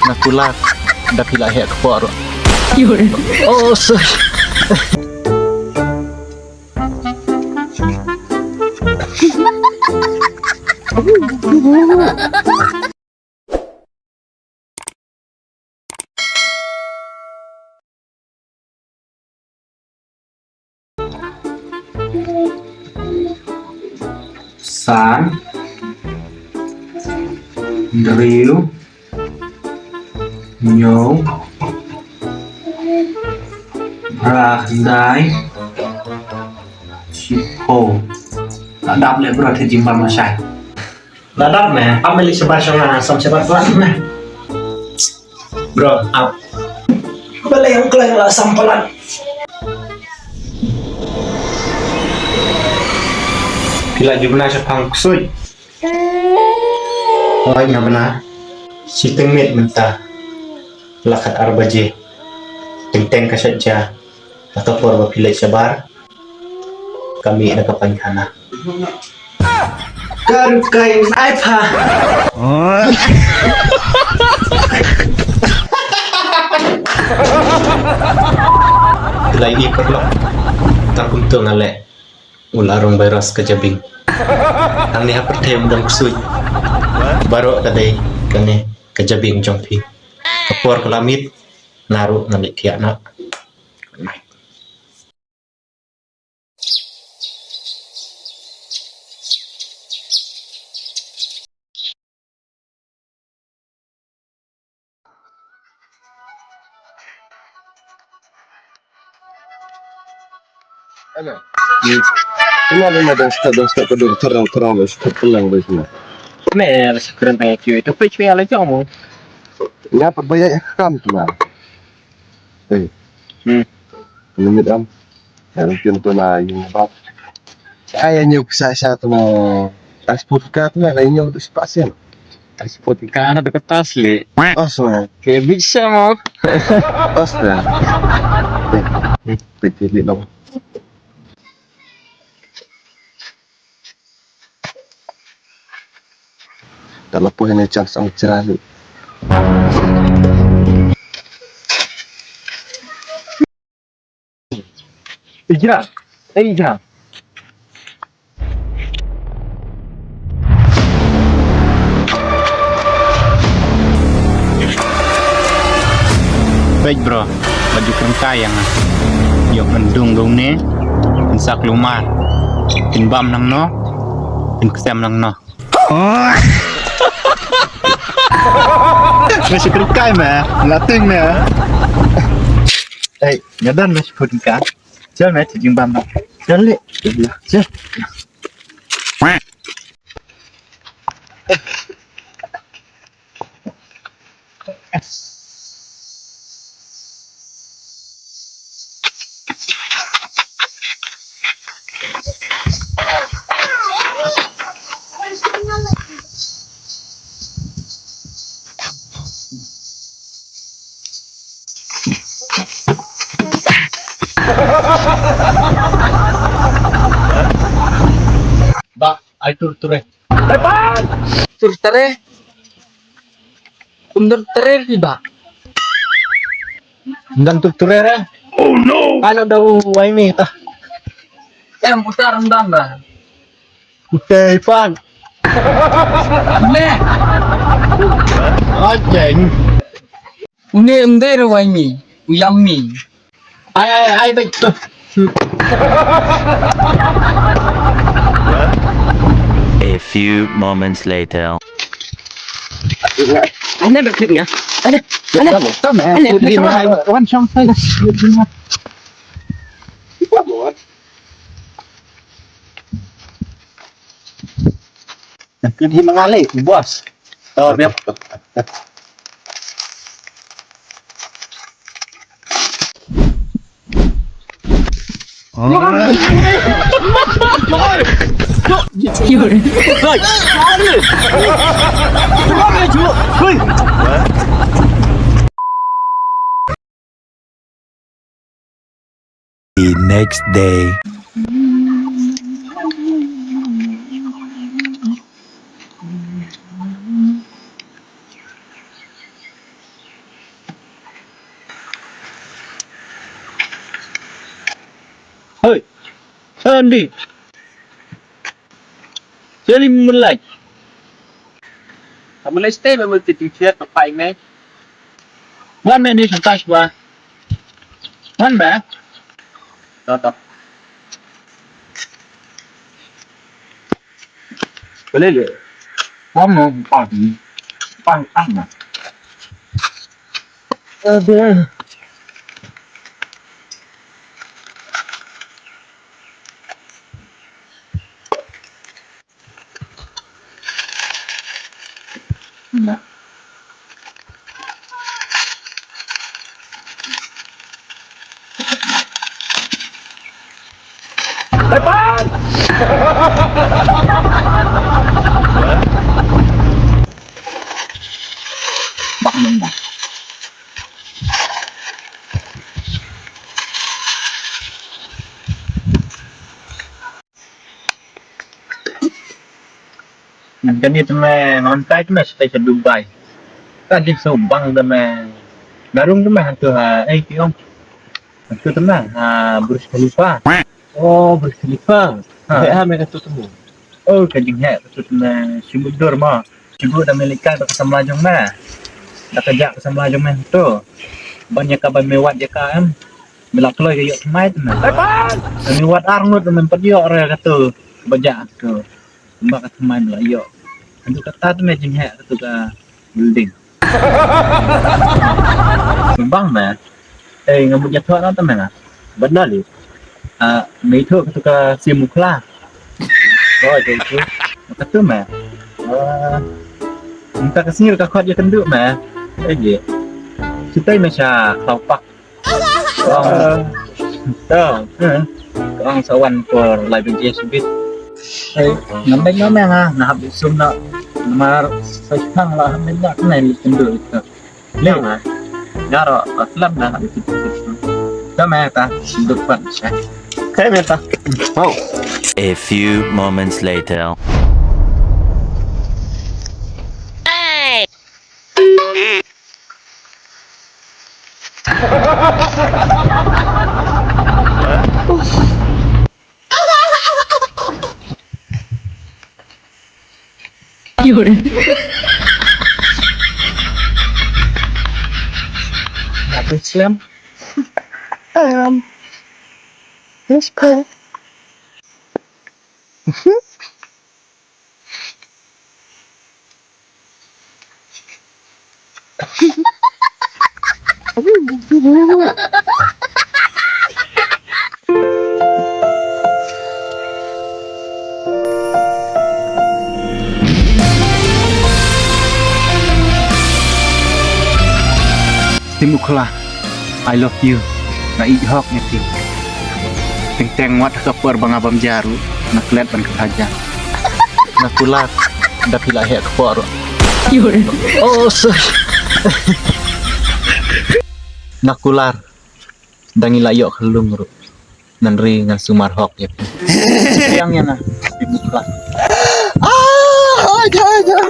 nakulat dakila hek por. Yun. Oh, sorry. San Drill Nyo Brandai Chipo đáp lại bro thì chim băm mà sai là đáp mẹ âm lịch sebar sana sam sebar pelan mẹ bro up balik yang kalian lah sampelan bila jumlah sepang kusui Wahnya benar si tengmit mentah lakat arbaje teng-teng kasaja atau porba pilih sebar kami ada kepanjana kan kain apa lagi perlu tak untung ale ularong virus kejabing ang niha pertem dan kusui baru kadai kane kejabing jongpi kapor kelamit naruh nalik tiana أنا والله ما دست كدر terang bos kepelang bos na. mẹ là sakran banyak cuy itu pitch me ala jamu Ya perbanyak kam tu lah. Limit am. Yang contoh na yung bab. Kaya nyo sa tu na transport ka tu na inyo tu si pasien. transport ikan ada kertas le Osman. kayak bisa mau Osman. Petit long. Dalam po ini chance ang cerali. Ijra Ijra baik bro baju kerengkayang yuk mendung dong nih pensak luman pinbam nang no pin kesem nang no masih kerengkay mah lating mah nyadan masih kerengkay chơi mẹ thì bam nang chơi lệ chơi Ba, ay tur-ture. Ay, pa! Turtare. Undur tere di ba? Dan tur-ture re. Oh no. Ano daw ay mi ta? Yang putar rendang ba? Okay, pan. Ne. Ajeng. Une umdere waimi. Uyammi. Ay baik tu. A few moments later. Ane berkitnya. Ane. Wan song saya. Nak di mengalih, bos. Oh, dia. Yun. The next day. Hoi. Andi. Jadi mulai. Mulai stay memang titik papai ni. One minute santai gua. One back. Stop. Boleh le. Kamu pagi. Pantang. Ada. Kan itu mah nontai tu mah stay ke Dubai. Tadi Subang tu mah. Darung tu mah tu kiong. Tu tu mah Burj Khalifa. Oh, berkhalifa. Ha. Mereka tu temu. Oh, kajing hak tu tu mah sibuk dur mah. Sibuk dah Melika tu kesam lajong mah. Dah kerja kesam lajong mah tu. Banyak kabar mewat je kan. Bila keluar ke yok semai tu mah. Mewat arnut tu mah pediok raya kata. Bajak tu. Mbak kata semai lah yok. Itu kata tu mah jing hak tu ka building. Subang mah. Ngambut jatuh tu mah. Benar ni. Mấy thượng tu ka Simukla. Oh, itu. Kata mah. Minta ke sini ka khot je kenduk mah. Je. Kita macam kelaupak. Orang sawan for live engagement. Nambah nama nah habis sumna nomor sekarang lah namanya kena kenduk itu. Leh. Ngaro aslam dah habis itu. Sama ta duduk pan saya. Kayak meta. Mau. A few moments later. Apa Islam? Yes, pa. Simukla. I love you. Na ihok ni ti. Teng wat ka per bang abam jaru. Na klet ban kaja. Na kulat. Da pila he ka por. Oh, sorry. Nakular. Dangila yok kelung ru. Nanri ngan sumar hok ya. Yang na Simukla. Ah, jangan.